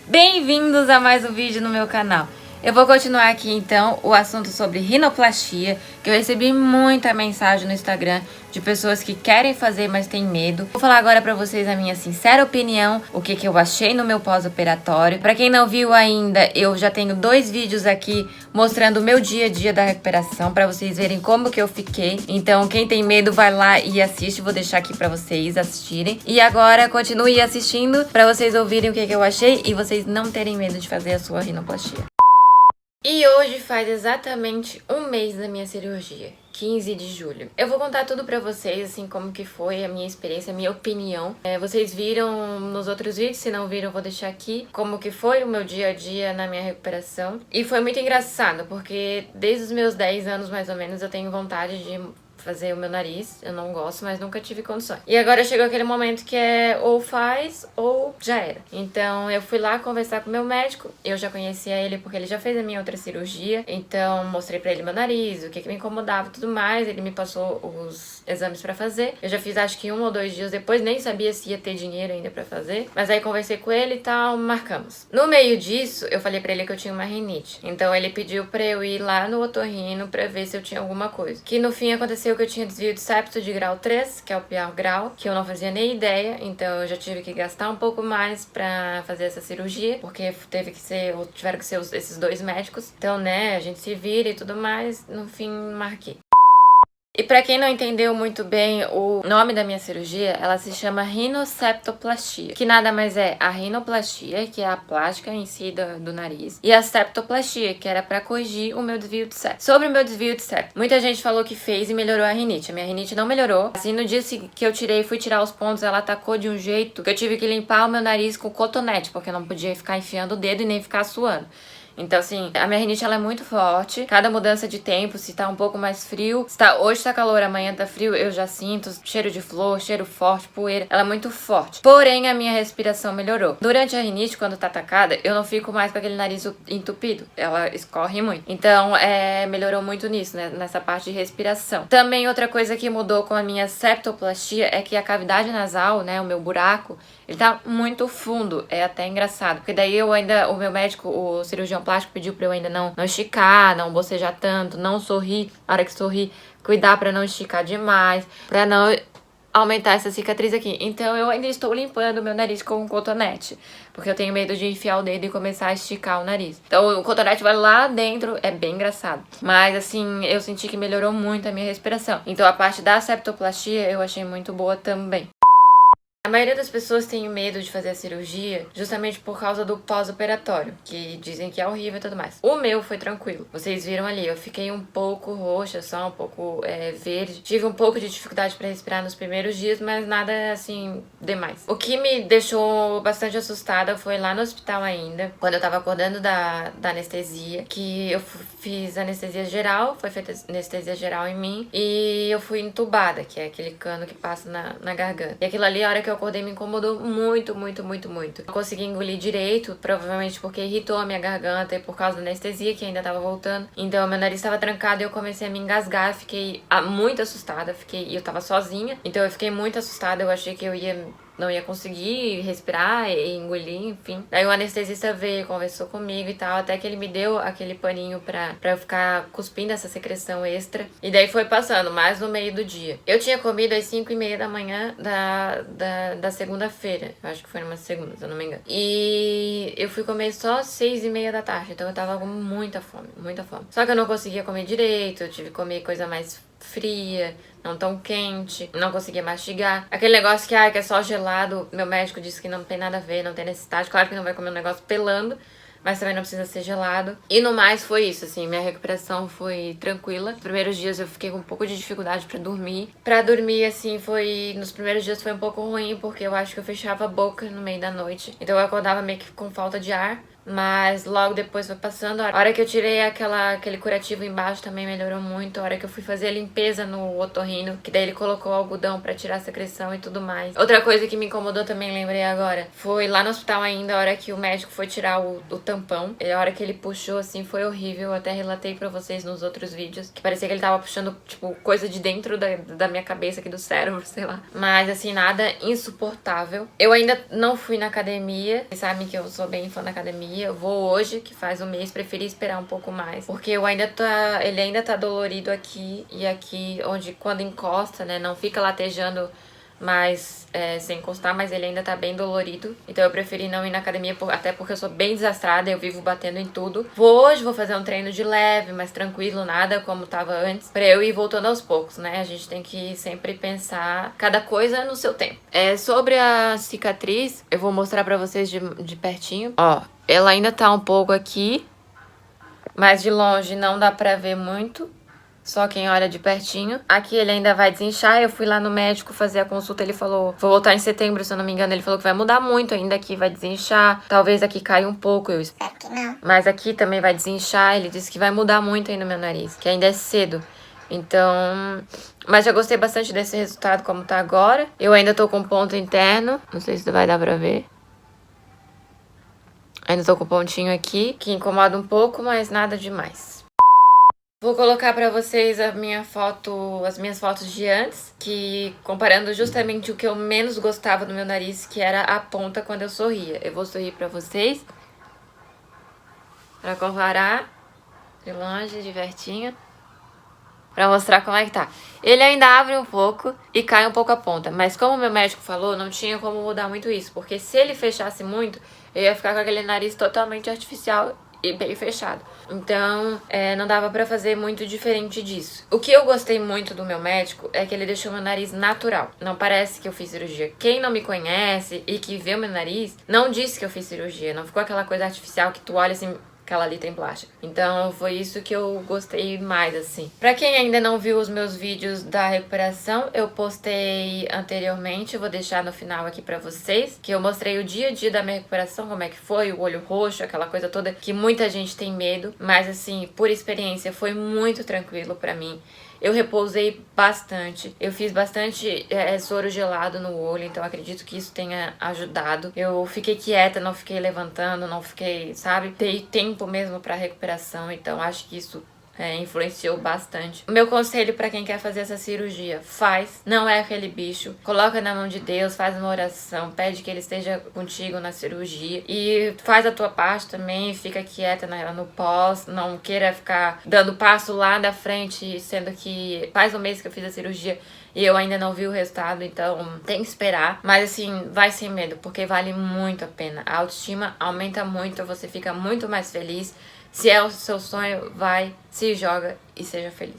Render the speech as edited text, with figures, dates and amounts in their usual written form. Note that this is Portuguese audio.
Bem-vindos a mais um vídeo no meu canal. Eu vou continuar aqui então o assunto sobre rinoplastia, que eu recebi muita mensagem no Instagram de pessoas que querem fazer, mas têm medo. Vou falar agora pra vocês a minha sincera opinião, o que eu achei no meu pós-operatório. Pra quem não viu ainda, eu já tenho 2 vídeos aqui mostrando o meu dia a dia da recuperação, pra vocês verem como que eu fiquei. Então, quem tem medo, vai lá e assiste. Vou deixar aqui pra vocês assistirem. E agora, continue assistindo pra vocês ouvirem o que eu achei e vocês não terem medo de fazer a sua rinoplastia. E hoje faz exatamente um mês da minha cirurgia, 15 de julho. Eu vou contar tudo pra vocês, assim, como que foi a minha experiência, a minha opinião. Vocês viram nos outros vídeos, se não viram eu vou deixar aqui, como que foi o meu dia a dia na minha recuperação. E foi muito engraçado, porque desde os meus 10 anos, mais ou menos, eu tenho vontade de fazer o meu nariz. Eu não gosto, mas nunca tive condições. E agora chegou aquele momento que é ou faz ou já era. Então eu fui lá conversar com o meu médico. Eu já conhecia ele porque ele já fez a minha outra cirurgia. Então mostrei pra ele meu nariz, o que me incomodava e tudo mais. Ele me passou os exames pra fazer. Eu já fiz acho que 1 ou 2 dias depois. Nem sabia se ia ter dinheiro ainda pra fazer. Mas aí conversei com ele e tal, marcamos. No meio disso, eu falei pra ele que eu tinha uma rinite. Então ele pediu pra eu ir lá no otorrino pra ver se eu tinha alguma coisa. Que no fim aconteceu que eu tinha desvio de septo de grau 3, que é o pior grau, que eu não fazia nem ideia, então eu já tive que gastar um pouco mais pra fazer essa cirurgia, porque tiveram que ser esses 2 médicos. Então, né, a gente se vira e tudo mais, no fim, marquei. E pra quem não entendeu muito bem o nome da minha cirurgia, ela se chama rinoseptoplastia, que nada mais é a rinoplastia, que é a plástica em si do nariz, e a septoplastia, que era pra corrigir o meu desvio de septo. Sobre o meu desvio de septo, muita gente falou que fez e melhorou a rinite. A minha rinite não melhorou. Assim, no dia que eu fui tirar os pontos, ela atacou de um jeito que eu tive que limpar o meu nariz com cotonete, porque eu não podia ficar enfiando o dedo e nem ficar suando. Então, assim, a minha rinite ela é muito forte. Cada mudança de tempo, se tá um pouco mais frio, hoje tá calor, amanhã tá frio, eu já sinto cheiro de flor, cheiro forte, poeira. Ela é muito forte. Porém, a minha respiração melhorou. Durante a rinite, quando tá atacada, eu não fico mais com aquele nariz entupido. Ela escorre muito. Então, melhorou muito nisso, né? Nessa parte de respiração. Também outra coisa que mudou com a minha septoplastia é que a cavidade nasal, né, o meu buraco, ele tá muito fundo. É até engraçado. Porque daí o meu médico, o cirurgião plástico, pediu pra eu ainda não esticar, não bocejar tanto, não sorrir. Na hora que sorrir, cuidar pra não esticar demais, pra não aumentar essa cicatriz aqui. Então eu ainda estou limpando o meu nariz com um cotonete, porque eu tenho medo de enfiar o dedo e começar a esticar o nariz. Então o cotonete vai lá dentro, é bem engraçado. Mas assim, eu senti que melhorou muito a minha respiração. Então a parte da septoplastia eu achei muito boa também. A maioria das pessoas tem medo de fazer a cirurgia justamente por causa do pós-operatório, que dizem que é horrível e tudo mais. O meu foi tranquilo. Vocês viram ali, eu fiquei um pouco roxa, só um pouco verde. Tive um pouco de dificuldade para respirar nos primeiros dias, mas nada assim demais. O que me deixou bastante assustada foi lá no hospital ainda, quando eu tava acordando da anestesia, que eu fiz anestesia geral, foi feita anestesia geral em mim, e eu fui entubada, que é aquele cano que passa na garganta. E aquilo ali, a hora que eu acordei, me incomodou muito, muito, muito, muito. Não consegui engolir direito, provavelmente porque irritou a minha garganta e por causa da anestesia que ainda tava voltando. Então, meu nariz estava trancado e eu comecei a me engasgar. Fiquei muito assustada, e eu tava sozinha. Então, eu fiquei muito assustada, eu achei que não ia conseguir respirar e engolir, enfim. Daí o anestesista veio, conversou comigo e tal, até que ele me deu aquele paninho pra eu ficar cuspindo essa secreção extra. E daí foi passando, mais no meio do dia. Eu tinha comido às 5h30 da manhã da segunda-feira. Eu acho que foi numa segunda, se eu não me engano. E eu fui comer só às 6h30 da tarde, então eu tava com muita fome, muita fome. Só que eu não conseguia comer direito, eu tive que comer coisa mais fria, não tão quente, não conseguia mastigar. Aquele negócio que é só gelado, meu médico disse que não tem nada a ver, não tem necessidade. Claro que não vai comer um negócio pelando, mas também não precisa ser gelado. E no mais foi isso, assim, minha recuperação foi tranquila. Nos primeiros dias eu fiquei com um pouco de dificuldade pra dormir. Pra dormir, assim, nos primeiros dias foi um pouco ruim, porque eu acho que eu fechava a boca no meio da noite. Então eu acordava meio que com falta de ar. mas logo depois foi passando. A hora que eu tirei aquele curativo embaixo também melhorou muito. A hora que eu fui fazer a limpeza no otorrino, que daí ele colocou algodão pra tirar a secreção e tudo mais. Outra coisa que me incomodou também, lembrei agora, foi lá no hospital ainda, a hora que o médico foi tirar o tampão. E a hora que ele puxou, assim, foi horrível. Eu até relatei pra vocês nos outros vídeos, que parecia que ele tava puxando, tipo, coisa de dentro da minha cabeça aqui, do cérebro, sei lá. Mas, assim, nada insuportável. Eu ainda não fui na academia. Vocês sabem que eu sou bem fã da academia. Eu vou hoje, que faz um mês, preferi esperar um pouco mais. Porque ele ainda tá dolorido aqui. E aqui, onde quando encosta, né, não fica latejando mais sem encostar, mas ele ainda tá bem dolorido. Então eu preferi não ir na academia, até porque eu sou bem desastrada, eu vivo batendo em tudo. Hoje vou fazer um treino de leve, mais tranquilo, nada como tava antes, pra eu ir voltando aos poucos, né? A gente tem que sempre pensar cada coisa no seu tempo. Sobre a cicatriz, eu vou mostrar pra vocês de pertinho. Ó, ela ainda tá um pouco aqui, mas de longe não dá pra ver muito. Só quem olha de pertinho. Aqui ele ainda vai desinchar. Eu fui lá no médico fazer a consulta. Ele falou, vou voltar em setembro, se eu não me engano. Ele falou que vai mudar muito ainda aqui, vai desinchar. Talvez aqui caia um pouco, eu espero que não. Mas aqui também vai desinchar. Ele disse que vai mudar muito aí no meu nariz, que ainda é cedo. Então... Mas já gostei bastante desse resultado como tá agora. Eu ainda tô com ponto interno. Não sei se vai dar pra ver. Ainda tô com pontinho aqui, que incomoda um pouco, mas nada demais. Vou colocar pra vocês as minhas fotos de antes, que comparando justamente o que eu menos gostava do meu nariz, que era a ponta quando eu sorria. Eu vou sorrir pra vocês, pra comparar, de longe, de pertinho, pra mostrar como é que tá. Ele ainda abre um pouco e cai um pouco a ponta, mas como o meu médico falou, não tinha como mudar muito isso, porque se ele fechasse muito, eu ia ficar com aquele nariz totalmente artificial e bem fechado. Então, não dava pra fazer muito diferente disso. O que eu gostei muito do meu médico é que ele deixou meu nariz natural. Não parece que eu fiz cirurgia. Quem não me conhece e que vê o meu nariz, não disse que eu fiz cirurgia. Não ficou aquela coisa artificial que tu olha assim... aquela ali tem plástica. Então foi isso que eu gostei mais, assim. Pra quem ainda não viu os meus vídeos da recuperação, eu postei anteriormente, eu vou deixar no final aqui pra vocês, que eu mostrei o dia a dia da minha recuperação, como é que foi, o olho roxo, aquela coisa toda que muita gente tem medo, mas assim, por experiência, foi muito tranquilo pra mim. Eu repousei bastante, eu fiz bastante soro gelado no olho, então acredito que isso tenha ajudado. Eu fiquei quieta, não fiquei levantando, não fiquei, sabe? Dei tempo mesmo pra recuperação, então acho que isso influenciou bastante. O meu conselho pra quem quer fazer essa cirurgia, faz, não é aquele bicho, coloca na mão de Deus, faz uma oração, pede que ele esteja contigo na cirurgia e faz a tua parte também, fica quieta no pós, não queira ficar dando passo lá da frente, sendo que faz um mês que eu fiz a cirurgia e eu ainda não vi o resultado, então tem que esperar. Mas assim, vai sem medo, porque vale muito a pena. A autoestima aumenta muito, você fica muito mais feliz. Se é o seu sonho, vai, se joga e seja feliz.